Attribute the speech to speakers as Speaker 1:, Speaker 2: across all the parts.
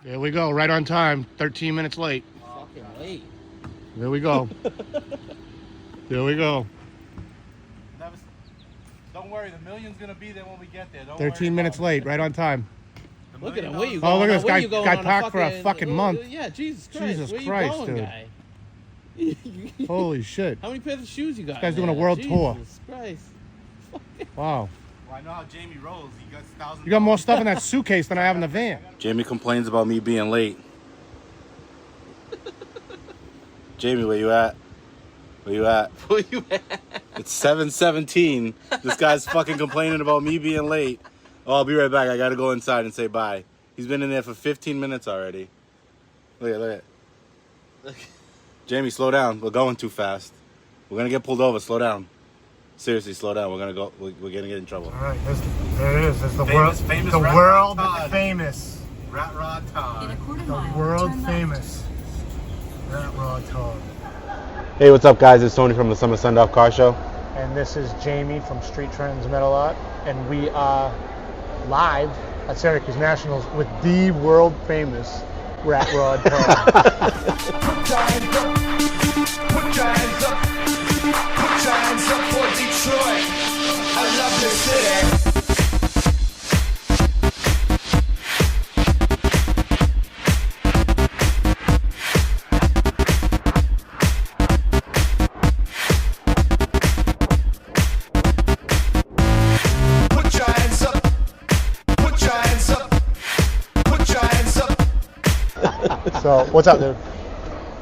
Speaker 1: There we go, right on time. 13 minutes late.
Speaker 2: Fucking late.
Speaker 1: There we go. There we go.
Speaker 3: Don't worry, the million's gonna be there when we get there.
Speaker 1: 13 minutes late, right on time.
Speaker 2: Look at him. Where you
Speaker 1: Oh,
Speaker 2: going?
Speaker 1: look at this
Speaker 2: Where
Speaker 1: guy.
Speaker 2: you going
Speaker 1: Guy
Speaker 2: on
Speaker 1: packed for a fucking month.
Speaker 2: Yeah, Jesus Christ.
Speaker 1: Jesus
Speaker 2: Where
Speaker 1: Christ,
Speaker 2: you going,
Speaker 1: dude.
Speaker 2: guy?
Speaker 1: Holy shit.
Speaker 2: How many pairs of shoes you got?
Speaker 1: This guy's doing a
Speaker 2: there?
Speaker 1: world
Speaker 2: Jesus
Speaker 1: tour.
Speaker 2: Christ.
Speaker 1: Wow.
Speaker 3: Well, I know how Jamie rolls. He got thousands.
Speaker 1: You got more stuff in that suitcase than I have in the van.
Speaker 3: Jamie complains about me being late. Jamie, where you at? Where you at?
Speaker 2: Where you at?
Speaker 3: It's 7:17. This guy's fucking complaining about me being late. Oh, I'll be right back. I gotta go inside and say bye. He's been in there for 15 minutes already. Look at. Jamie, slow down. We're going too fast. We're gonna get pulled over. Slow down. Seriously, slow down. We're gonna go. We're gonna get in trouble.
Speaker 1: All right, there it is. There's the
Speaker 3: famous
Speaker 1: the
Speaker 3: Rat
Speaker 1: world
Speaker 3: Todd.
Speaker 1: famous.
Speaker 3: RatRodTodd.
Speaker 1: The world famous. RatRodTodd.
Speaker 3: Hey, what's up, guys? It's Tony from the Summer Sundoff Car Show.
Speaker 1: And this is Jamie from Streettrendz Metal Art, and we are live at Syracuse Nationals with the world famous RatRodTodd.
Speaker 4: Put your hands up. Put your hands up. Put your hands up for Detroit. I love this city. Put your hands up. Put your hands up. Put your hands up.
Speaker 1: So, what's up, dude?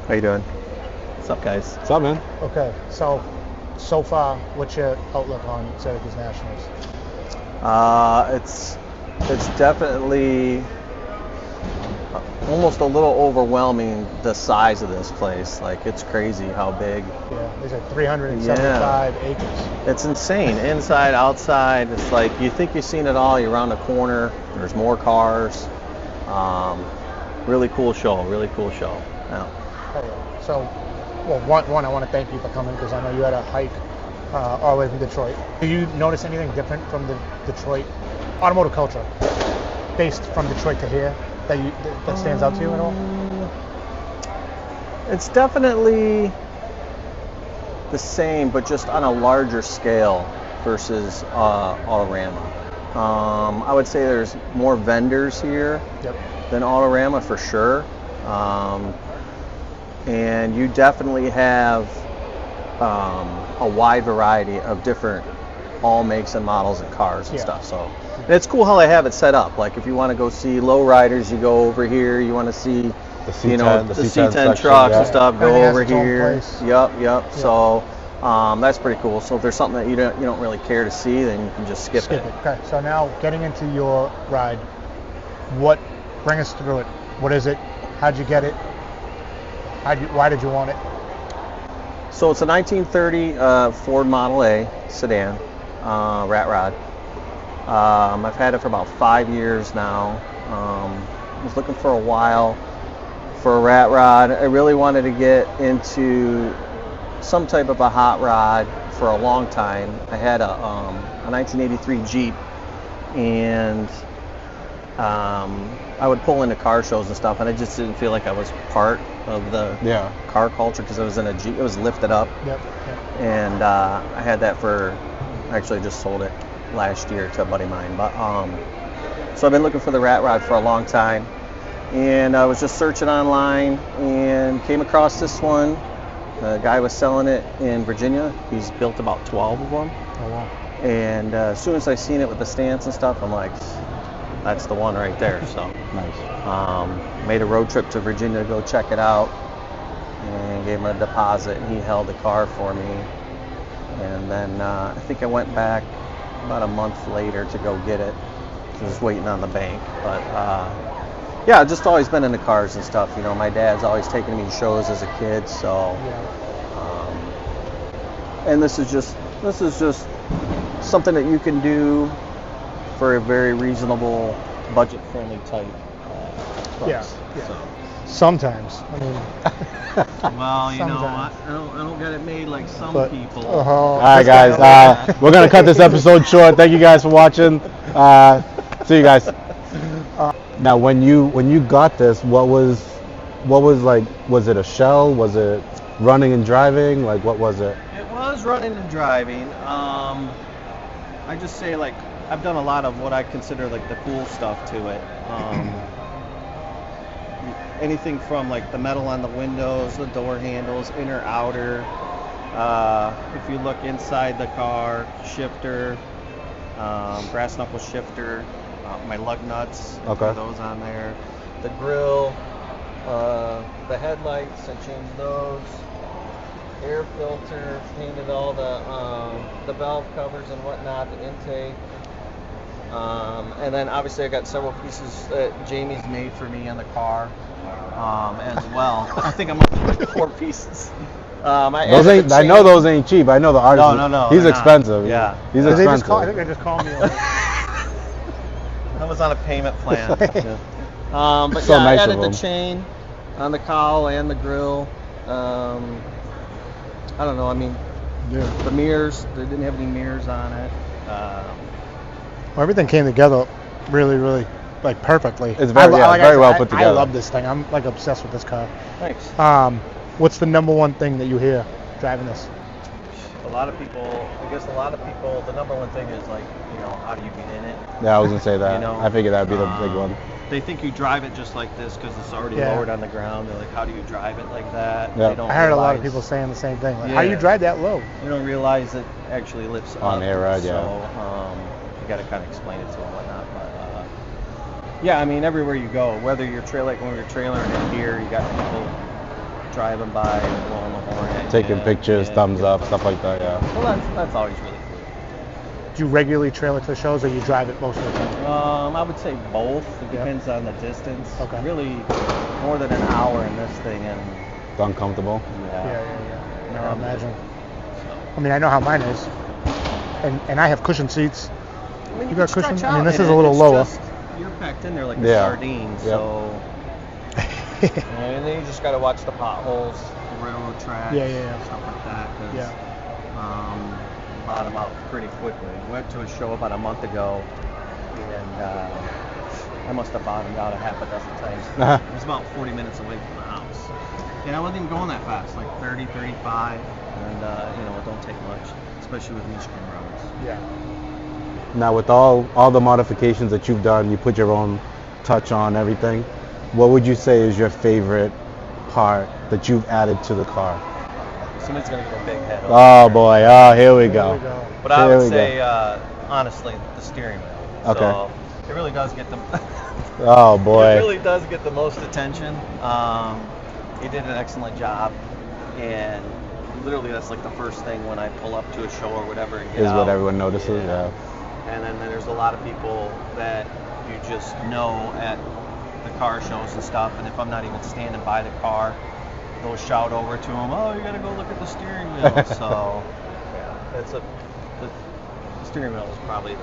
Speaker 5: How you doing? What's up, guys?
Speaker 3: What's up, man?
Speaker 1: Okay, so far, what's your outlook on Syracuse Nationals?
Speaker 5: It's definitely almost a little overwhelming, the size of this place. Like, it's crazy how big.
Speaker 1: Yeah, they said 375 acres.
Speaker 5: It's insane. Inside, outside. It's like you think you've seen it all. You're around the corner. There's more cars. Really cool show. Really cool show. Yeah.
Speaker 1: Oh, yeah. So, well, one, I want to thank you for coming because I know you had a hike all the way from Detroit. Do you notice anything different from the Detroit automotive culture, based from Detroit to here, that stands out to you at all?
Speaker 5: It's definitely the same, but just on a larger scale versus Autorama. I would say there's more vendors here than Autorama for sure. And you definitely have a wide variety of different all makes and models and cars and stuff. So and it's cool how they have it set up. Like if you want to go see lowriders, you go over here. You want to see
Speaker 3: The C10,
Speaker 5: you know,
Speaker 3: the
Speaker 5: the
Speaker 3: C10
Speaker 5: C10
Speaker 3: section,
Speaker 5: trucks
Speaker 3: yeah.
Speaker 5: and stuff,
Speaker 1: Everything
Speaker 5: go
Speaker 1: has
Speaker 5: over
Speaker 1: its own
Speaker 5: here.
Speaker 1: place.
Speaker 5: Yep. So that's pretty cool. So if there's something that you don't really care to see, then you can just skip it.
Speaker 1: Okay, so now getting into your ride, bring us through it. What is it? How'd you get it? Why did you want it?
Speaker 5: So it's a 1930 Ford Model A sedan, Rat Rod. I've had it for about 5 years now. I was looking for a while for a Rat Rod. I really wanted to get into some type of a hot rod for a long time. I had a 1983 Jeep, and I would pull into car shows and stuff, and I just didn't feel like I was part of the car culture because I was in a Jeep. It was lifted up.
Speaker 1: Yep.
Speaker 5: And I had that actually just sold it last year to a buddy of mine. But so I've been looking for the Rat Rod for a long time, and I was just searching online and came across this one. The guy was selling it in Virginia. He's built about 12 of them.
Speaker 1: Oh wow.
Speaker 5: And as soon as I seen it with the stance and stuff, I'm like, that's the one right there. So
Speaker 3: Nice.
Speaker 5: made a road trip to Virginia to go check it out, and gave him a deposit, and he held the car for me. And then I think I went back about a month later to go get it. I was waiting on the bank. But yeah, I've just always been into cars and stuff. You know, my dad's always taken me to shows as a kid. So, and this is just something that you can do for a very reasonable, budget-friendly type price.
Speaker 1: Yeah.
Speaker 5: So.
Speaker 1: Sometimes. I mean.
Speaker 5: Well, you know,
Speaker 1: Sometimes.
Speaker 5: I don't get it made like some people.
Speaker 3: All right, guys. We're gonna cut this episode short. Thank you guys for watching. See you guys. Now, when you got this, what was like? Was it a shell? Was it running and driving? Like, what was it?
Speaker 5: It was running and driving. I just say, like, I've done a lot of what I consider like the cool stuff to it. Anything from like the metal on the windows, the door handles, inner, outer. If you look inside the car, shifter, brass knuckle shifter, my lug nuts,
Speaker 3: Okay.
Speaker 5: those on there. The grill, the headlights, I changed those. Air filter, painted all the valve covers and whatnot, the intake. And then obviously I got several pieces that Jamie's made for me on the car as well. I think I'm up to like 4 pieces.
Speaker 3: Those ain't. I know those ain't cheap. I know the artist.
Speaker 5: No.
Speaker 3: He's
Speaker 5: they're not.
Speaker 3: expensive.
Speaker 5: Yeah.
Speaker 3: He's
Speaker 1: Did they
Speaker 3: expensive.
Speaker 1: I think they just called me.
Speaker 5: I was on a payment plan. But
Speaker 3: So
Speaker 5: yeah,
Speaker 3: nice
Speaker 5: I
Speaker 3: of
Speaker 5: added the
Speaker 3: them.
Speaker 5: chain on the cowl and the grill. I don't know. I mean, the mirrors. They didn't have any mirrors on it.
Speaker 1: Well, everything came together really, really like perfectly.
Speaker 3: It's very- very well put together.
Speaker 1: I love this thing. I'm like obsessed with this car.
Speaker 5: Thanks.
Speaker 1: What's the number one thing that you hear driving this?
Speaker 5: A lot of people, the number one thing is like, how do you get in it?
Speaker 3: Yeah, I was gonna say that.
Speaker 5: You know,
Speaker 3: I figured that'd be the big one.
Speaker 5: They think you drive it just like this because it's already
Speaker 1: Yeah.
Speaker 5: lowered on the ground. They're like, how do you drive it like that?
Speaker 3: Yeah.
Speaker 5: They don't
Speaker 1: I heard a lot of
Speaker 5: realize-
Speaker 1: people saying the same thing. Like, how do you
Speaker 5: Yeah.
Speaker 1: drive that low?
Speaker 5: They don't realize it actually lifts
Speaker 3: On
Speaker 5: up.
Speaker 3: air ride, yeah.
Speaker 5: So you got to kind of explain it to them and whatnot. But yeah, I mean, everywhere you go, whether you're when you're trailering it here, you got people driving by and blowing the horn at
Speaker 3: Taking
Speaker 5: you,
Speaker 3: pictures,
Speaker 5: and
Speaker 3: thumbs
Speaker 5: giving
Speaker 3: up, stuff like that. Yeah.
Speaker 5: Well, that's always really cool.
Speaker 1: Do you regularly trailer to shows, or you drive it most of the time?
Speaker 5: I would say both. It
Speaker 1: Yeah.
Speaker 5: depends on the distance.
Speaker 1: Okay.
Speaker 5: Really, more than an hour in this thing, and
Speaker 3: It's uncomfortable.
Speaker 1: Yeah. No, I imagine. I mean, I know how mine is, and I have cushion seats.
Speaker 5: I mean,
Speaker 1: You
Speaker 5: can
Speaker 1: got cushion?
Speaker 5: stretch
Speaker 1: I mean,
Speaker 5: out
Speaker 1: this
Speaker 5: in
Speaker 1: is a
Speaker 5: it.
Speaker 1: little
Speaker 5: It's
Speaker 1: lower.
Speaker 5: just- you're packed in there like a
Speaker 3: Yeah.
Speaker 5: sardine,
Speaker 3: Yep.
Speaker 5: so. And then you just got to watch the potholes, the railroad tracks,
Speaker 1: Yeah.
Speaker 5: stuff like that. 'Cause,
Speaker 1: Yeah.
Speaker 5: bottom out pretty quickly. Went to a show about a month ago, and I must have bottomed out a half a dozen times. It was about 40 minutes away from the house. And I wasn't even going that fast, like 30, 35, and it don't take much, especially with Michigan roads.
Speaker 1: Yeah.
Speaker 3: Now, with all the modifications that you've done, you put your own touch on everything. What would you say is your favorite part that you've added to the car?
Speaker 5: Somebody's gonna get a big head.
Speaker 3: Oh boy! Oh, here we
Speaker 1: There
Speaker 3: go.
Speaker 1: we go.
Speaker 5: But I
Speaker 3: Here
Speaker 5: would
Speaker 3: we go.
Speaker 5: say, honestly, the steering wheel.
Speaker 3: Okay.
Speaker 5: So it really does get the.
Speaker 3: Oh
Speaker 5: It
Speaker 3: boy!
Speaker 5: really does get the most attention. He did an excellent job, and literally that's like the first thing when I pull up to a show or whatever and get
Speaker 3: Is
Speaker 5: out.
Speaker 3: what everyone notices. Yeah.
Speaker 5: And then there's a lot of people that you just know at the car shows and stuff, and if I'm not even standing by the car, they'll shout over to them, "Oh, you gotta go look at the steering wheel." So yeah, the steering wheel is probably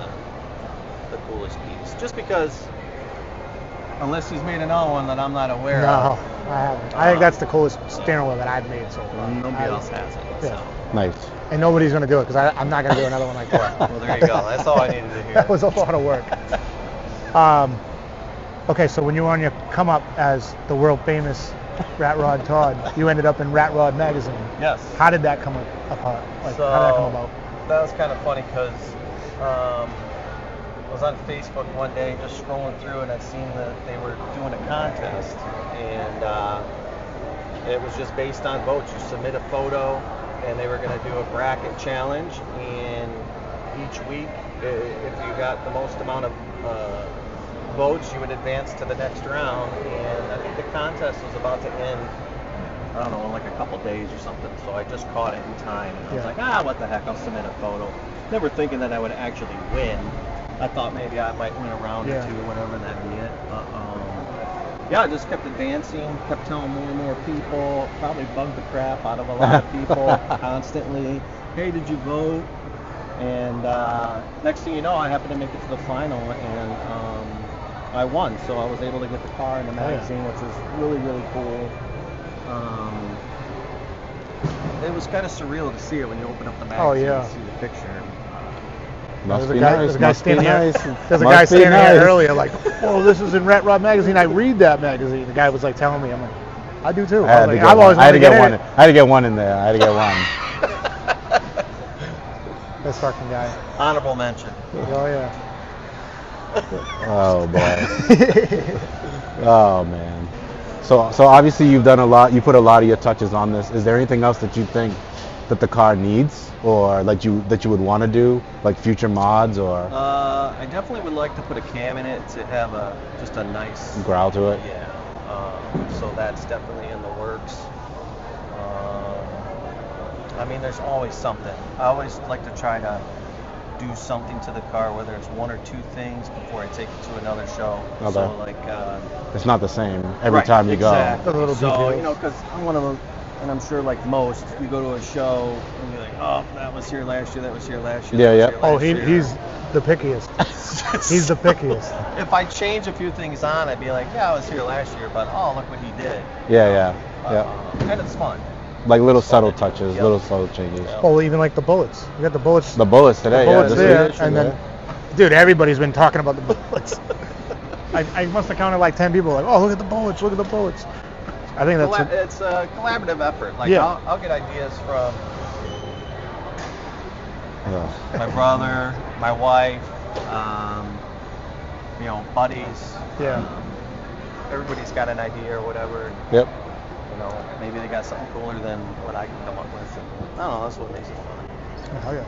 Speaker 5: the coolest piece, just because unless he's made another one that I'm not aware
Speaker 1: No,
Speaker 5: of,
Speaker 1: I haven't. I think that's the coolest steering wheel that I've made so far.
Speaker 5: nobody else has it.
Speaker 1: Yeah.
Speaker 5: So.
Speaker 3: Nice.
Speaker 1: And nobody's gonna do it because I'm not gonna do another one like that.
Speaker 5: Well, there you go. That's all I needed to hear.
Speaker 1: That was a lot of work. Okay, so when you were on your come up as the world famous RatRodTodd, you ended up in RatRod magazine.
Speaker 5: Yes.
Speaker 1: How did that come apart? Like, how did that come about?
Speaker 5: That was kind of funny because I was on Facebook one day just scrolling through, and I'd seen that they were doing a contest, and it was just based on votes. You submit a photo, and they were going to do a bracket challenge, and each week, if you got the most amount of votes, you would advance to the next round. And I think the contest was about to end, I don't know, in like a couple days or something. So I just caught it in time, and I was
Speaker 1: Yeah.
Speaker 5: like, what the heck, I'll submit a photo. Never thinking that I would actually win. I thought maybe I might win a round or two, whatever, and that'd be it. But yeah, I just kept advancing, kept telling more and more people, probably bugged the crap out of a lot of people constantly. Hey, did you vote? And next thing you know, I happened to make it to the final, and I won. So I was able to get the car in the magazine, which was really, really cool. It was kind of surreal to see it when you open up the magazine and see the picture.
Speaker 3: Must
Speaker 1: There's
Speaker 3: be
Speaker 1: a guy,
Speaker 3: nice.
Speaker 1: there's a guy
Speaker 3: Must be
Speaker 1: standing here.
Speaker 3: nice.
Speaker 1: There's a
Speaker 3: Must
Speaker 1: guy
Speaker 3: be
Speaker 1: standing
Speaker 3: nice.
Speaker 1: here earlier like, oh, this is in RatRod magazine. I read that magazine. The guy was like telling me. I'm like, I do too.
Speaker 3: I had to
Speaker 1: like,
Speaker 3: get
Speaker 1: I've
Speaker 3: one.
Speaker 1: always
Speaker 3: I had to
Speaker 1: wanted
Speaker 3: get
Speaker 1: in
Speaker 3: one.
Speaker 1: it.
Speaker 3: I had to get one in there. I had to get one.
Speaker 1: This fucking guy.
Speaker 5: Honorable mention.
Speaker 1: Oh yeah.
Speaker 3: Oh boy. Oh man. So obviously you've done a lot. You put a lot of your touches on this. Is there anything else that you think that the car needs, or that you would want to do, like future mods or
Speaker 5: I definitely would like to put a cam in it to have just a nice
Speaker 3: growl to it?
Speaker 5: Yeah. So that's definitely in the works. I mean, there's always something. I always like to try to do something to the car, whether it's one or two things before I take it to another show.
Speaker 3: Okay.
Speaker 5: So like,
Speaker 3: It's not the same every
Speaker 5: right,
Speaker 3: time you
Speaker 5: exactly.
Speaker 1: The little
Speaker 5: so
Speaker 1: details.
Speaker 5: you know, because I'm one of them, and I'm sure like most, you go to a show and you're like, oh, that was here last year, that was here last year.
Speaker 3: Yeah,
Speaker 5: that was
Speaker 3: yeah.
Speaker 5: here
Speaker 1: Oh,
Speaker 5: last year.
Speaker 1: he's the pickiest. He's the pickiest.
Speaker 5: If I change a few things on, I'd be like, yeah, I was here last year, but oh, look what he did.
Speaker 3: Yeah.
Speaker 5: And it's fun.
Speaker 3: Like little subtle touches,
Speaker 5: Yep.
Speaker 3: little subtle changes.
Speaker 5: Yeah.
Speaker 1: Oh, even like the bullets. You got the bullets.
Speaker 3: The bullets today,
Speaker 1: bullets
Speaker 3: yeah.
Speaker 1: there,
Speaker 3: This
Speaker 1: and
Speaker 3: week,
Speaker 1: then, dude, everybody's been talking about the bullets. I must have counted like 10 people like, oh, look at the bullets, look at the bullets. I think that's
Speaker 5: It's a collaborative effort. Like,
Speaker 1: Yeah.
Speaker 5: I'll get ideas from
Speaker 3: yeah.
Speaker 5: my brother, my wife, buddies.
Speaker 1: Yeah.
Speaker 5: Everybody's got an idea or whatever.
Speaker 3: Yep.
Speaker 5: Maybe they got something cooler than what I can come up with. I don't know. That's what makes it fun.
Speaker 1: Hell yeah.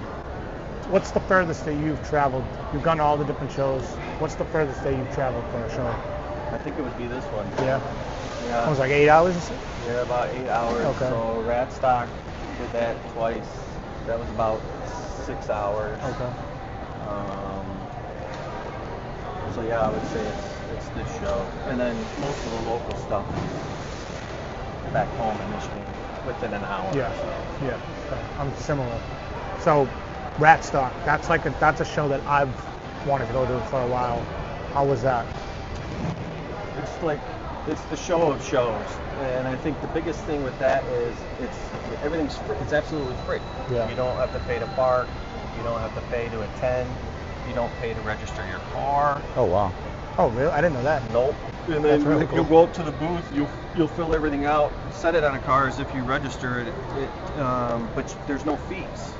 Speaker 1: What's the furthest that you've traveled? You've gone to all the different shows. What's the furthest that you've traveled for a show?
Speaker 5: I think it would be this one.
Speaker 1: Yeah.
Speaker 5: Yeah.
Speaker 1: It was like 8 hours or so?
Speaker 5: Yeah, about 8 hours.
Speaker 1: Okay.
Speaker 5: So RatStock did that twice. That was about 6 hours.
Speaker 1: Okay.
Speaker 5: So yeah, I would say it's this show, and then most of the local stuff back home in Michigan within an hour.
Speaker 1: Yeah.
Speaker 5: So.
Speaker 1: Yeah. I'm similar. So, RatStock, that's a show that I've wanted to go to for a while. How was that?
Speaker 5: It's the show of shows, and I think the biggest thing with that is everything's free. It's absolutely free.
Speaker 1: Yeah.
Speaker 5: You don't have to pay to park. You don't have to pay to attend. You don't pay to register your car.
Speaker 3: Oh wow.
Speaker 1: Oh, really? I didn't know that.
Speaker 5: Nope. And
Speaker 1: That's
Speaker 5: then
Speaker 1: really cool.
Speaker 5: you'll go up to the booth. You'll fill everything out, set it on a car as if you register it. But there's no fees.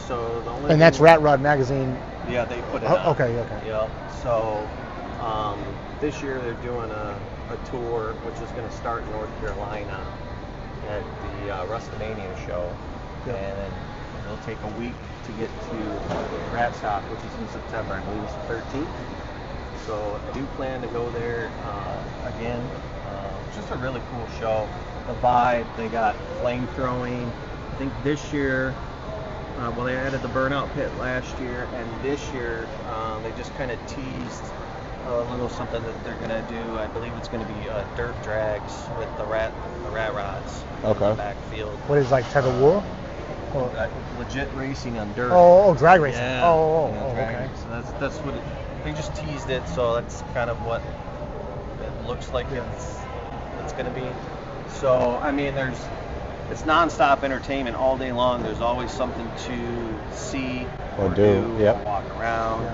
Speaker 5: So the only
Speaker 1: And that's
Speaker 5: thing-
Speaker 1: RatRod magazine.
Speaker 5: Yeah, they put it
Speaker 1: Oh,
Speaker 5: on.
Speaker 1: okay.
Speaker 5: Yeah. So this year they're doing a tour, which is going to start in North Carolina at the WrestleMania show,
Speaker 1: Yeah.
Speaker 5: and then it'll take a week to get to RatStock, which is in September. I believe it's the 13th. So I do plan to go there again. It's just a really cool show. The vibe, they got flame throwing. I think this year, they added the burnout pit last year, and this year they just kind of teased a little something that they're gonna do. I believe it's gonna be dirt drags with the rat rods in
Speaker 3: Okay.
Speaker 5: the backfield.
Speaker 1: What is like tug of war? Or,
Speaker 5: Legit racing on dirt.
Speaker 1: oh, drag racing.
Speaker 5: Yeah.
Speaker 1: Oh,
Speaker 5: Yeah, drag
Speaker 1: okay.
Speaker 5: racing. That's what they just teased it. So that's kind of what it looks like it's gonna be. So I mean, it's nonstop entertainment all day long. There's always something to see
Speaker 3: Or do, yep.
Speaker 5: or walk around.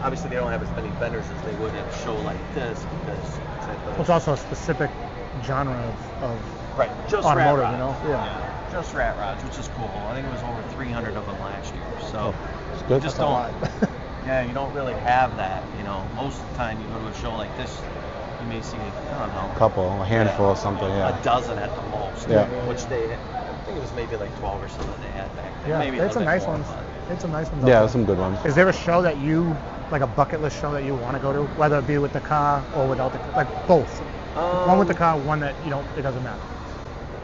Speaker 5: Obviously, they don't have as many vendors as they would at a show like this because it's at the
Speaker 1: It's also a specific genre of
Speaker 5: right, just
Speaker 1: automotive,
Speaker 5: rat
Speaker 1: you know?
Speaker 5: rods.
Speaker 1: Yeah.
Speaker 5: Just rat rods, which is cool. I think it was over 300 of them last year. So
Speaker 3: It's good.
Speaker 5: just
Speaker 1: That's a
Speaker 5: don't.
Speaker 1: lot.
Speaker 5: Yeah, you don't really have that. Most of the time you go to a show like this, you may see, I don't know,
Speaker 3: A handful or something, yeah.
Speaker 5: a dozen at the most.
Speaker 3: Yeah.
Speaker 5: Which I think it was maybe like 12 or so that they had back then.
Speaker 1: Yeah,
Speaker 5: Maybe
Speaker 1: it's
Speaker 5: a
Speaker 1: a
Speaker 5: little bit
Speaker 1: nice
Speaker 5: more,
Speaker 1: one.
Speaker 5: but-
Speaker 1: It's a nice one.
Speaker 3: Yeah, there's some good ones.
Speaker 1: Is there a show that you, like a bucket list show that you want to go to, whether it be with the car or without the car, like both? One with the car, one that it doesn't matter.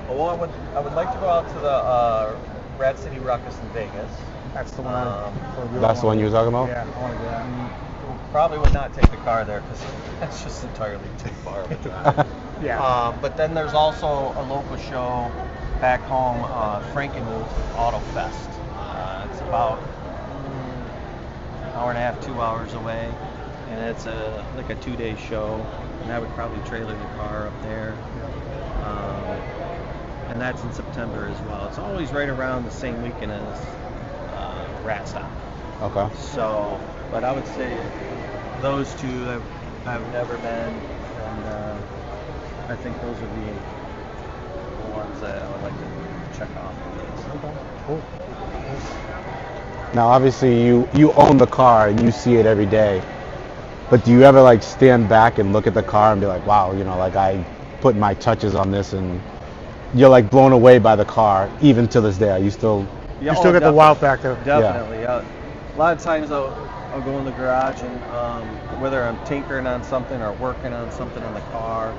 Speaker 5: Well, I would like to go out to the Rat City Ruckus in Vegas.
Speaker 1: That's the one.
Speaker 3: That's the one you were talking about?
Speaker 1: Yeah, I want to do that.
Speaker 5: Probably would not take the car there because that's just entirely too far of a drive.
Speaker 1: Yeah.
Speaker 5: But then there's also a local show back home, Frankenmuth Auto Fest. It's about an hour and a half, 2 hours away, and it's like a 2-day show. And I would probably trailer the car up there. And that's in September as well. It's always right around the same weekend as rat stop.
Speaker 3: Okay.
Speaker 5: So, but I would say those two I've never been, and I think those would be the ones that I would like to check off.
Speaker 1: Okay, cool.
Speaker 3: Now, obviously, you own the car and you see it every day. But do you ever like stand back and look at the car and be like, wow, you know, like I put my touches on this, and you're like blown away by the car even to this day? Are you still?
Speaker 1: You still get the wow factor.
Speaker 5: Definitely. Yeah. A lot of times I'll go in the garage and whether I'm tinkering on something or working on something on the car,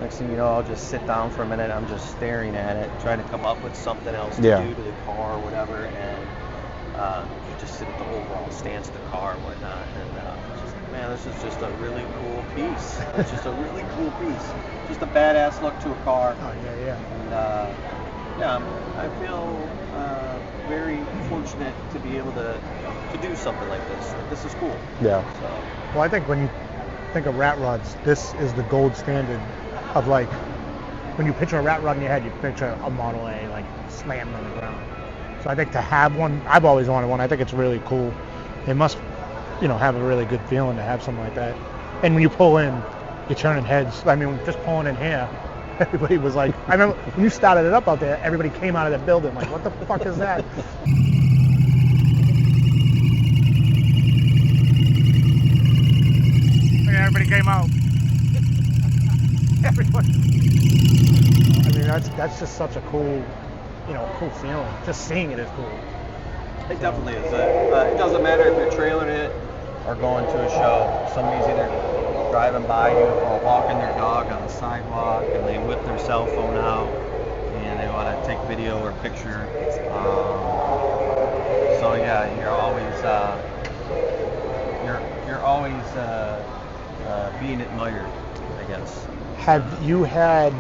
Speaker 5: next thing you know, I'll just sit down for a minute. I'm just staring at it, trying to come up with something else to do to the car or whatever, and you just sit at the overall stance of the car and whatnot. And just, man, this is just a really cool piece. It's just a really cool piece. Just a badass look to a car.
Speaker 1: Oh yeah.
Speaker 5: And yeah, I feel very fortunate to be able to do something like this. This is cool.
Speaker 3: Yeah.
Speaker 5: So,
Speaker 1: Well, I think when you think of rat rods, this is the gold standard of like, when you picture a rat rod in your head, you picture a Model A like slammed on the ground. So I think to have one, I've always wanted one. I think it's really cool. It must, you know, have a really good feeling to have something like that. And when you pull in, you're turning heads. I mean, just pulling in here, everybody was like, I remember when you started it up out there, everybody came out of the building like, what the fuck is that? Everybody came out. Everybody. I mean, that's just such a cool, you know, cool feeling. Just seeing it is cool.
Speaker 5: it definitely is. It doesn't matter if you're trailing it or going to a show. Somebody's either driving by you or walking their dog on the sidewalk and they whip their cell phone out and they want to take video or picture. So yeah, you're always being admired, I guess.
Speaker 1: Have you had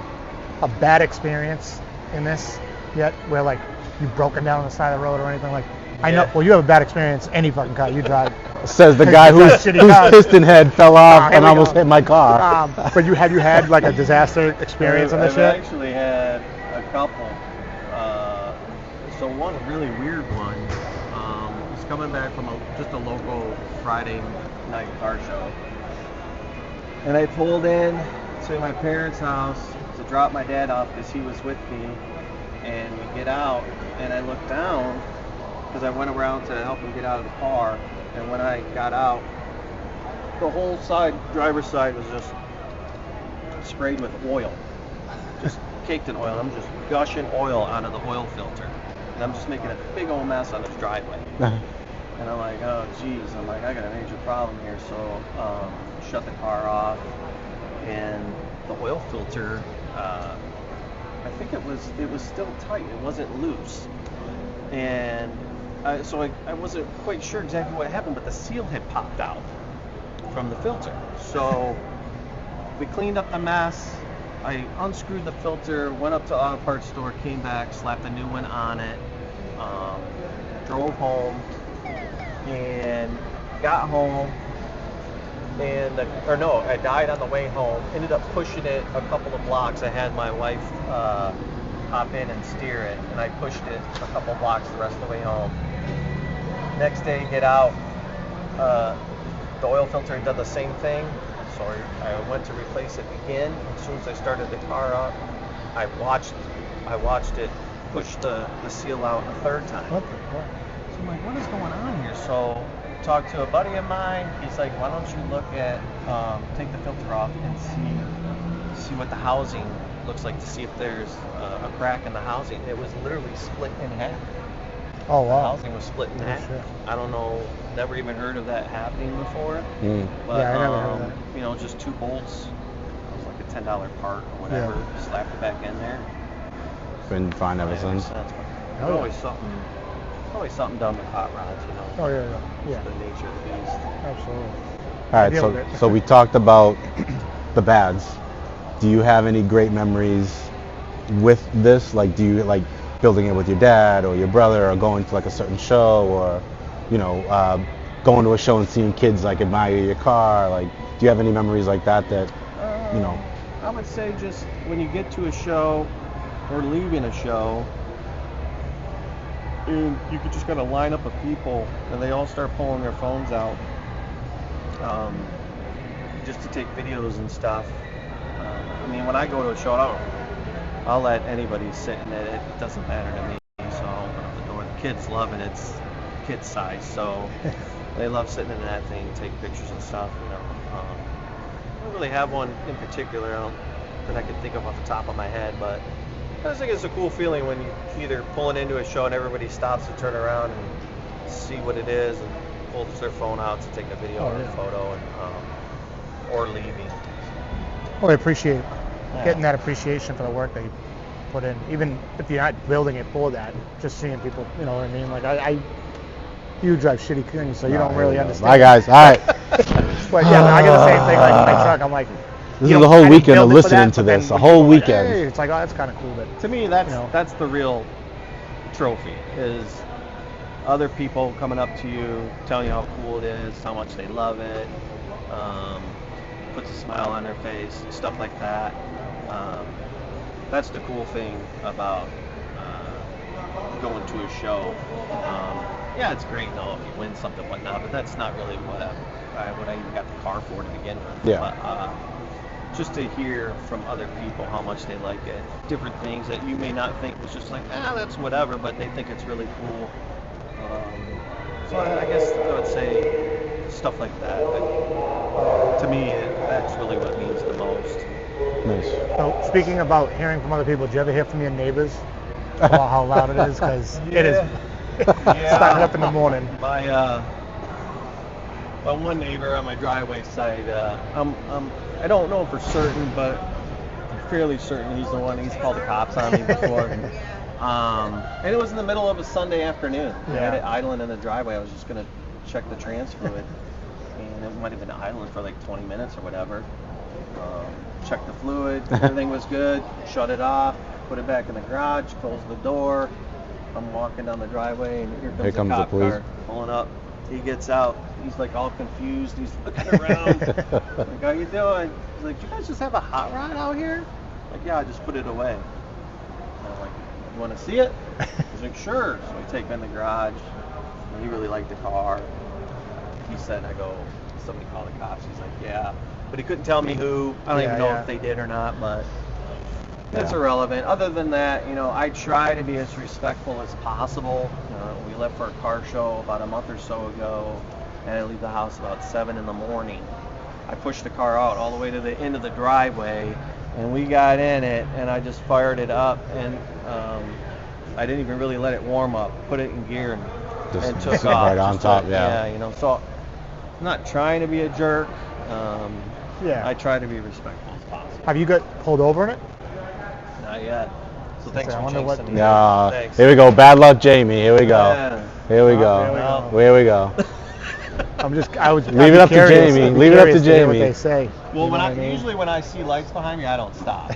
Speaker 1: a bad experience in this yet, where like you've broken down on the side of the road or anything like? I know. Well, you have a bad experience any fucking car you drive.
Speaker 3: Says the guy whose piston head fell off and almost hit my car.
Speaker 1: But have you had like a disaster experience on this
Speaker 5: I've
Speaker 1: yet?
Speaker 5: actually had a couple. So one really weird one was coming back from just a local Friday night car show. And I pulled in to my parents' house to drop my dad off because he was with me. And we get out, and I look down because I went around to help him get out of the car. And when I got out, the whole side, driver's side, was just sprayed with oil, just caked in oil. I'm just gushing oil out of the oil filter, and I'm just making a big old mess on his driveway. And I'm like, oh geez, I'm like, I got a major problem here. So shut the car off, and the oil filter, I think it was still tight. It wasn't loose, and so I wasn't quite sure exactly what happened, but the seal had popped out from the filter. So we cleaned up the mess. I unscrewed the filter, went up to the auto parts store, came back, slapped a new one on it, drove home, and got home. And I died on the way home. Ended up pushing it a couple of blocks. I had my wife hop in and steer it, and I pushed it a couple of blocks the rest of the way home. Next day, get out. The oil filter had done the same thing, so I went to replace it again. As soon as I started the car up, I watched it push the seal out a third time.
Speaker 1: What the fuck?
Speaker 5: So I'm like, what is going on here? So talked to a buddy of mine. He's like, why don't you look at, take the filter off and see what the housing looks like, to see if there's a crack in the housing. It was literally split in half.
Speaker 1: Oh wow.
Speaker 5: The housing was split in half.
Speaker 1: Shit.
Speaker 5: I don't know, never even heard of that happening before. But,
Speaker 1: Yeah, I never heard of that.
Speaker 5: you know, just two bolts. It was like a $10 part or whatever.
Speaker 1: Yeah.
Speaker 5: Slapped it back in there.
Speaker 3: Been fine ever since.
Speaker 1: Oh, yeah.
Speaker 5: Always something done with hot rods, you know.
Speaker 1: Oh yeah.
Speaker 5: The nature of the beast.
Speaker 1: Absolutely.
Speaker 3: All
Speaker 1: Deal with
Speaker 3: right,
Speaker 1: it.
Speaker 3: so we talked about the bads. Do you have any great memories with this? Like, do you like building it with your dad or your brother, or going to like a certain show, or going to a show and seeing kids like admire your car? Like, do you have any memories like that you know?
Speaker 5: I would say just when you get to a show or leaving a show, and you could just kind of line up of people, and they all start pulling their phones out, just to take videos and stuff. I mean, when I go to a show, I'll let anybody sit in it. It doesn't matter to me. So I'll open up the door. The kids love it. It's kid size, so they love sitting in that thing, take pictures and stuff. You know, I don't really have one in particular that I can think of off the top of my head, but I just think it's a cool feeling when you either pulling into a show and everybody stops to turn around and see what it is and pulls their phone out to take a video or a photo, and or leaving.
Speaker 1: Well, I appreciate getting that appreciation for the work that you put in, even if you're not building it for that. Just seeing people, you know what I mean? Like you drive shitty things, so you don't really understand.
Speaker 3: Bye, guys. All right.
Speaker 1: But yeah, I get the same thing. Like in my truck, I'm like,
Speaker 3: This is the whole weekend of listening to this. A whole weekend.
Speaker 1: Hey, it's like, oh, that's kind of cool. But
Speaker 5: to me, that's the real trophy, is other people coming up to you, telling you how cool it is, how much they love it, puts a smile on their face, stuff like that. That's the cool thing about going to a show. Yeah, it's great, you know, if you win something, whatnot, but that's not really what I even got the car for to begin with.
Speaker 3: Yeah.
Speaker 5: But, just to hear from other people how much they like it, different things that you may not think was just like, that's whatever, but they think it's really cool. So I guess I would say stuff like that. But to me, that's really what means the most.
Speaker 3: Nice.
Speaker 1: So speaking about hearing from other people, do you ever hear from your neighbors about how loud it is? Because it is starting up in the morning.
Speaker 5: My one neighbor on my driveway side, I don't know for certain, but I'm fairly certain he's the one. He's called the cops on me before. And it was in the middle of a Sunday afternoon. I had it idling in the driveway. I was just going to check the trans fluid. And it might have been idling for like 20 minutes or whatever. Checked the fluid. Everything was good. Shut it off. Put it back in the garage. Closed the door. I'm walking down the driveway, and here comes a cop car pulling up. He gets out. He's like all confused. He's looking around. Like, how you doing? He's like, do you guys just have a hot rod out here? Like, yeah, I just put it away. And I'm like, you want to see it? He's like, sure. So we take him in the garage. And he really liked the car. He said, I go, somebody called the cops. He's like, yeah. But he couldn't tell me who. I don't even know if they did or not, but that's irrelevant. Other than that, you know, I try to be as respectful as possible. We left for a car show about a month or so ago, and I leave the house about 7 in the morning. I pushed the car out all the way to the end of the driveway, and we got in it, and I just fired it up, and I didn't even really let it warm up. Put it in gear and took off.
Speaker 3: Right on top,
Speaker 5: yeah, you know, so I'm not trying to be a jerk. I try to be respectful as possible.
Speaker 1: Have you got pulled over in it?
Speaker 5: Not yet. So thanks for jinxing me.
Speaker 3: No.
Speaker 5: Thanks.
Speaker 3: Here we go. Bad luck, Jamie. Here we go.
Speaker 5: Yeah.
Speaker 3: Here we go. Here we go.
Speaker 1: Leave
Speaker 3: it up to Jamie. Leave it up to Jamie.
Speaker 1: What they say.
Speaker 5: Well, usually when I see lights behind me, I don't stop.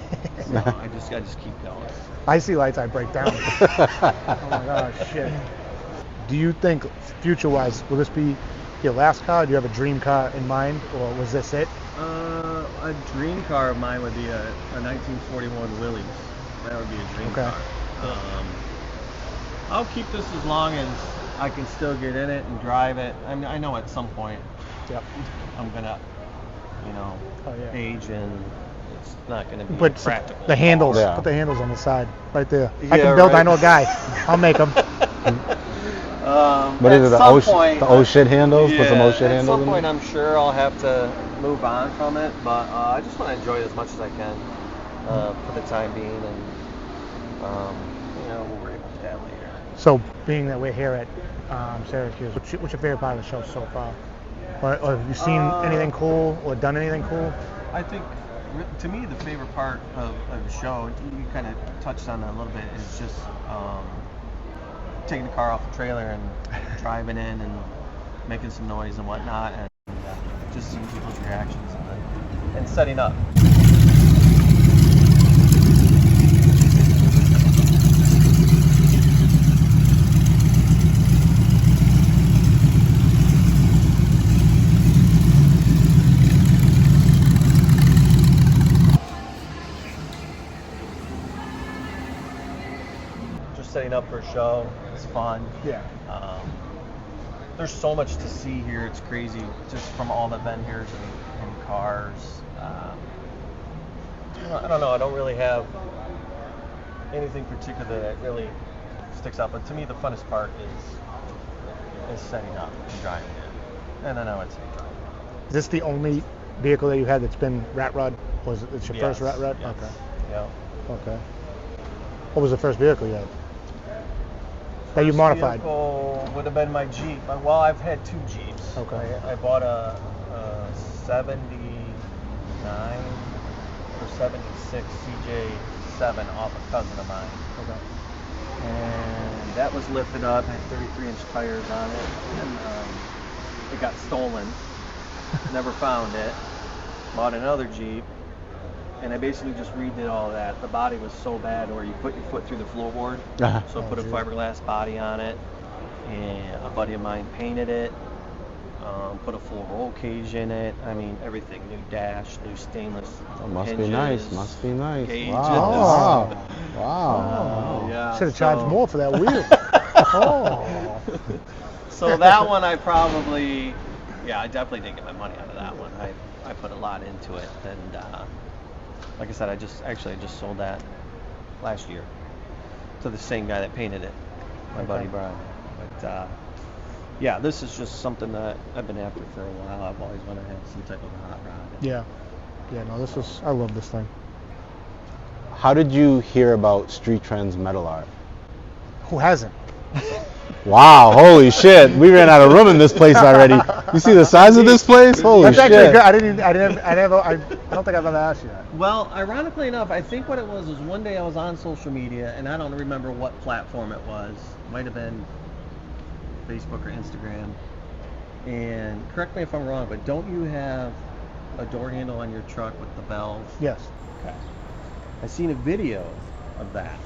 Speaker 5: So I just keep going.
Speaker 1: I see lights, I break down. Oh my gosh, shit. Do you think, future-wise, will this be your last car? Do you have a dream car in mind, or was this it?
Speaker 5: A dream car of mine would be a 1941 Willys. That would be a dream car. I'll keep this as long as I can still get in it and drive it. I mean, I know at some point I'm gonna, age, and it's not gonna be practical.
Speaker 1: The handles, put the handles on the side, right there. I can build. I know a guy. I'll make them.
Speaker 3: What is it? The oh shit handles? Put some oh shit handles.
Speaker 5: At some point, I'm sure I'll have to move on from it, but I just want to enjoy it as much as I can for the time being, and we'll worry about that later.
Speaker 1: So, being that we're here at Syracuse, what's your favorite part of the show so far? Or have you seen anything cool or done anything cool?
Speaker 5: I think, to me, the favorite part of the show, you kind of touched on it a little bit, is just taking the car off the trailer and driving in and making some noise and whatnot, and just seeing people's reactions and setting up. up for a show. It's fun.
Speaker 1: Yeah.
Speaker 5: There's so much to see here. It's crazy, just from all the vendors and cars. I don't know. I don't really have anything particular that really sticks out. But to me, the funnest part is setting up and driving it. And then I would say driving.
Speaker 1: Is this the only vehicle that you had that's been rat rod? Was it your first rat rod?
Speaker 5: Yes.
Speaker 1: Okay.
Speaker 5: Yeah.
Speaker 1: Okay. What was the first vehicle you had? That you modified?
Speaker 5: Vehicle would have been my Jeep. Well, I've had 2 Jeeps.
Speaker 1: Okay.
Speaker 5: I bought a 79 or 76 CJ7 off a cousin of mine.
Speaker 1: Okay.
Speaker 5: And that was lifted up, had 33-inch tires on it, and it got stolen. Never found it. Bought another Jeep, and I basically just redid all that. The body was so bad where you put your foot through the floorboard, so I put a fiberglass body on it, and a buddy of mine painted it, put a full roll cage in it. I mean, everything. New dash, new stainless
Speaker 3: Must
Speaker 5: hinges,
Speaker 3: be nice. Must be nice.
Speaker 5: Gauges.
Speaker 3: Wow. Wow.
Speaker 5: Yeah.
Speaker 1: Should have charged more for that wheel. Oh.
Speaker 5: So that one I probably, I definitely didn't get my money out of that one. I put a lot into it, and like I said, I just sold that last year to the same guy that painted it, my buddy Brian. But this is just something that I've been after for a while. I've always wanted to have some type of a hot rod.
Speaker 1: Yeah. Yeah, no, I love this thing.
Speaker 3: How did you hear about Streettrendz metal art?
Speaker 1: Who hasn't?
Speaker 3: Wow, holy shit. We ran out of room in this place already. You see the size of this place? Holy
Speaker 1: That's
Speaker 3: shit.
Speaker 1: actually good. I don't think I've ever asked you that.
Speaker 5: Well, ironically enough, I think what it was one day I was on social media, and I don't remember what platform it was. Might have been Facebook or Instagram. And correct me if I'm wrong, but don't you have a door handle on your truck with the valves?
Speaker 1: Yes.
Speaker 5: Okay. I seen a video of that,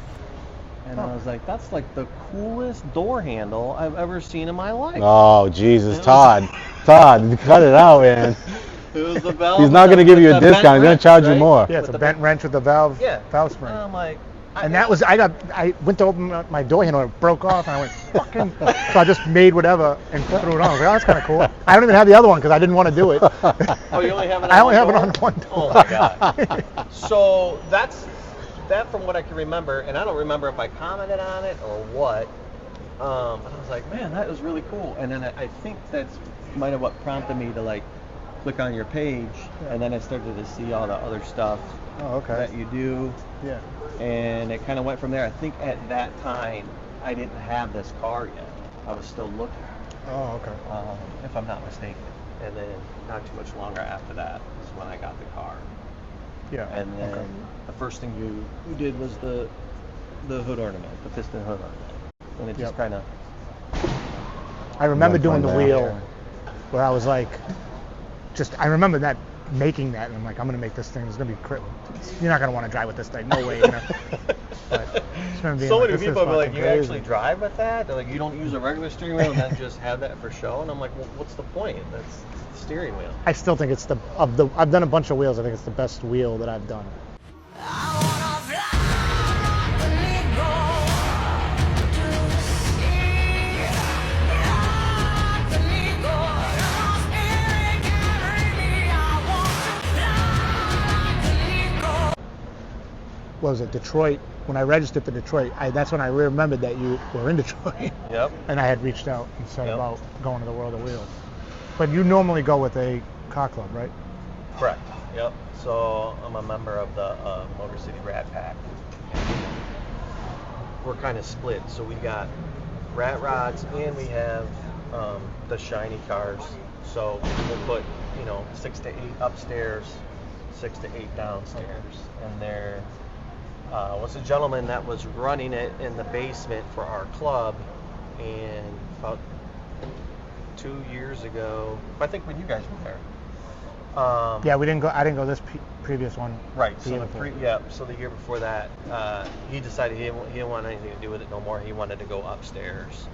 Speaker 5: and I was like, that's like the coolest door handle I've ever seen in my life.
Speaker 3: Oh, Jesus, Todd. Todd, cut it out, man.
Speaker 5: It was the valve.
Speaker 3: He's not going to give you a discount. He's going to charge you more.
Speaker 1: Yeah, it's a bent wrench with the valve spring.
Speaker 5: And I'm like,
Speaker 1: I went to open up my door handle and it broke off, and I went, fucking. So I just made whatever and threw it on. I was like, oh, that's kind of cool. I don't even have the other one because I didn't want to do it.
Speaker 5: Oh, you only have it on
Speaker 1: I only have it
Speaker 5: door?
Speaker 1: on one door.
Speaker 5: Oh my God. So that from what I can remember, and I don't remember if I commented on it or what. And I was like, man, that was really cool. And then I think that's might have what prompted me to like click on your page, and then I started to see all the other stuff that you do.
Speaker 1: Yeah.
Speaker 5: And it kind of went from there. I think at that time I didn't have this car yet. I was still looking.
Speaker 1: Oh, okay.
Speaker 5: If I'm not mistaken. And then not too much longer after that is when I got the car.
Speaker 1: Yeah.
Speaker 5: And then the first thing you did was the hood ornament, the piston hood ornament. And it just kind of...
Speaker 1: I remember doing the
Speaker 3: there.
Speaker 1: wheel where I was like, I remember that, making that, and I'm like, I'm going to make this thing. It's going to be you're not going to want to drive with this thing. No way. But
Speaker 5: so many people are like, you actually drive with that? They're like, you don't use a regular steering wheel and then just have that for show? And I'm like, well, what's the point? That's the steering wheel.
Speaker 1: I still think it's I've done a bunch of wheels. I think it's the best wheel that I've done. What was it, Detroit? When I registered for Detroit, that's when I remembered that you were in Detroit.
Speaker 5: Yep.
Speaker 1: And I had reached out and said about going to the World of Wheels. But you normally go with a car club, right?
Speaker 5: Correct. Yep. So I'm a member of the Motor City Rat Pack. We're kind of split. So we got rat rods and we have the shiny cars. So we'll put 6 to 8 upstairs, 6 to 8 downstairs, and they're was a gentleman that was running it in the basement for our club, and about 2 years ago, I think when you guys were there.
Speaker 1: Yeah, we didn't go. I didn't go this previous one.
Speaker 5: Right. So so the year before that, he decided he didn't want anything to do with it no more. He wanted to go upstairs,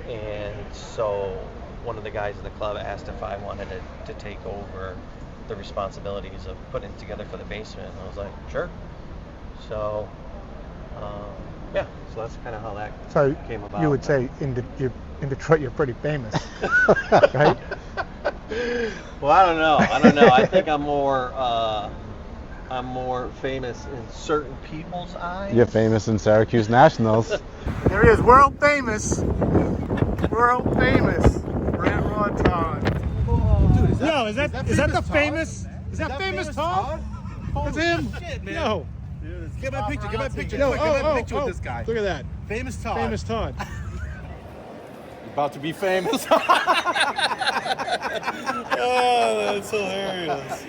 Speaker 5: and so one of the guys in the club asked if I wanted to take over the responsibilities of putting it together for the basement, and I was like, sure. So Yeah, so that's kind of how that
Speaker 1: So
Speaker 5: came about.
Speaker 1: you would say in Detroit you're pretty famous, right?
Speaker 5: Well, I don't know. I think I'm more famous in certain people's eyes.
Speaker 3: You're famous in Syracuse Nationals.
Speaker 1: There he is, world famous. World famous. RatRodTodd.
Speaker 2: Dude,
Speaker 1: Is that the famous? Is that famous Todd? That's him.
Speaker 2: Shit, man.
Speaker 1: No.
Speaker 3: Get my picture. Get my picture.
Speaker 1: Yo,
Speaker 3: Quick, get my picture with this guy.
Speaker 1: Look at that.
Speaker 3: Famous Todd.
Speaker 1: Famous Todd.
Speaker 3: About to be famous. Oh, that's hilarious.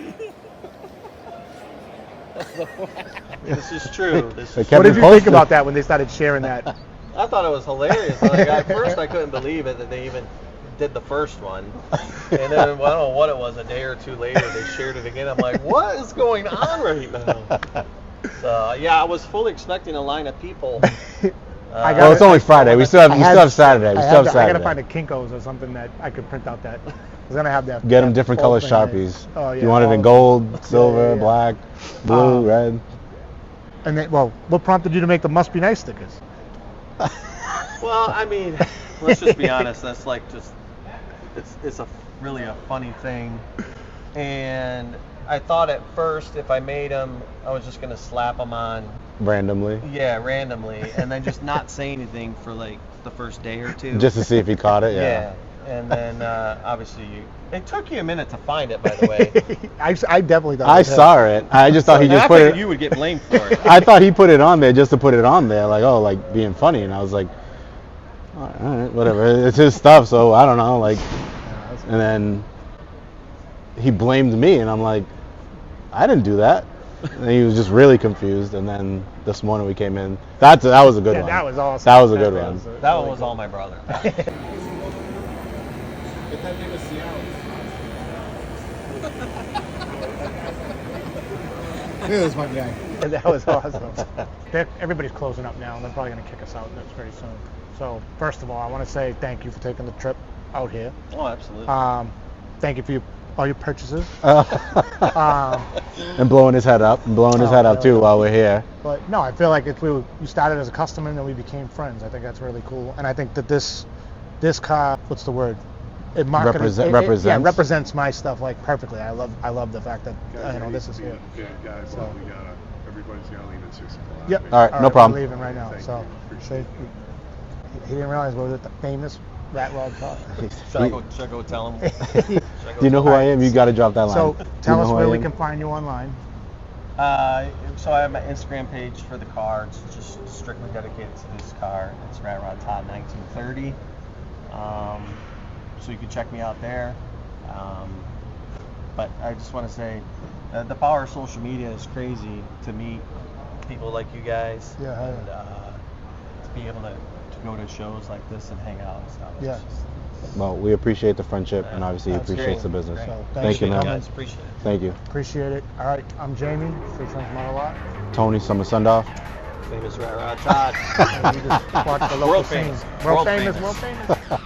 Speaker 5: This is true. This is
Speaker 1: What did you think about that when they started sharing that?
Speaker 5: I thought it was hilarious. Like, at first, I couldn't believe it that they even did the first one, and then I don't know what it was. A day or two later, they shared it again. I'm like, what is going on right now? So yeah, I was fully expecting a line of people.
Speaker 3: Well, it's only Friday. We still have Saturday.
Speaker 1: I gotta find a Kinko's or something that I could print out that. I was gonna have that.
Speaker 3: Get them different color
Speaker 1: thing
Speaker 3: Sharpies.
Speaker 1: Oh, yeah,
Speaker 3: you want it in gold, silver, black, blue, red.
Speaker 1: And then, well, what prompted you to make the Must Be Nice stickers?
Speaker 5: Well, I mean, let's just be honest. That's like it's really a funny thing, and I thought at first if I made them, I was just gonna slap them on.
Speaker 3: Randomly.
Speaker 5: Yeah, randomly, and then just not say anything for like the first day or two.
Speaker 3: Just to see if he caught it.
Speaker 5: Yeah. And then obviously it took you a minute to find it, by the way.
Speaker 1: I definitely thought.
Speaker 3: I saw it. I just thought he just put it.
Speaker 5: You would get blamed for it.
Speaker 3: I thought he put it on there just to put it on there, like being funny, and I was like, all right, whatever. It's his stuff, so I don't know, like. And then he blamed me, and I'm like, I didn't do that. And he was just really confused. And then this morning we came in. That was a good one.
Speaker 1: That was awesome.
Speaker 3: That was a good one.
Speaker 5: That one was all my brother.
Speaker 1: Here's my guy. That was awesome. Everybody's closing up now, and they're probably going to kick us out very soon. So first of all, I want to say thank you for taking the trip out here.
Speaker 5: Oh, absolutely.
Speaker 1: Thank you for all your purchases.
Speaker 3: And blowing his head up, too while we're here.
Speaker 1: But no, I feel like you started as a customer and then we became friends. I think that's really cool, and I think that this car, what's the word? It represents my stuff like perfectly. I love the fact that this is here.
Speaker 6: Guys,
Speaker 1: So.
Speaker 6: everybody's got to leave at 6 o'clock.
Speaker 1: Yep.
Speaker 3: All right, no problem.
Speaker 1: We're leaving right now. So he didn't realize we were at the famous RatRodTodd.
Speaker 5: Should I go tell him?
Speaker 3: Do you know who I am? You got to drop that line.
Speaker 1: So tell us where we
Speaker 3: am?
Speaker 1: can find you online.
Speaker 5: So I have my Instagram page for the car. It's just strictly dedicated to this car. It's RatRodTodd 1930. So you can check me out there. But I just want to say, the power of social media is crazy to meet people like you guys.
Speaker 1: Yeah.
Speaker 5: And to be able to go to shows like this and hang out and stuff.
Speaker 1: Yeah.
Speaker 5: It's just,
Speaker 3: Well, we appreciate the friendship, and obviously he
Speaker 1: That's
Speaker 3: appreciates
Speaker 5: great.
Speaker 3: the business.
Speaker 1: So
Speaker 3: Thank you, man.
Speaker 5: guys. Appreciate it.
Speaker 3: Thank you.
Speaker 1: Appreciate it. All right, I'm Jamie, Streettrendz Model Lot.
Speaker 3: Tony, Summer Sundoff.
Speaker 5: Famous RatRodTodd.
Speaker 1: You just watch the local
Speaker 5: World
Speaker 1: scene.
Speaker 5: famous.
Speaker 1: World
Speaker 5: World
Speaker 1: famous.
Speaker 5: famous.
Speaker 1: World famous.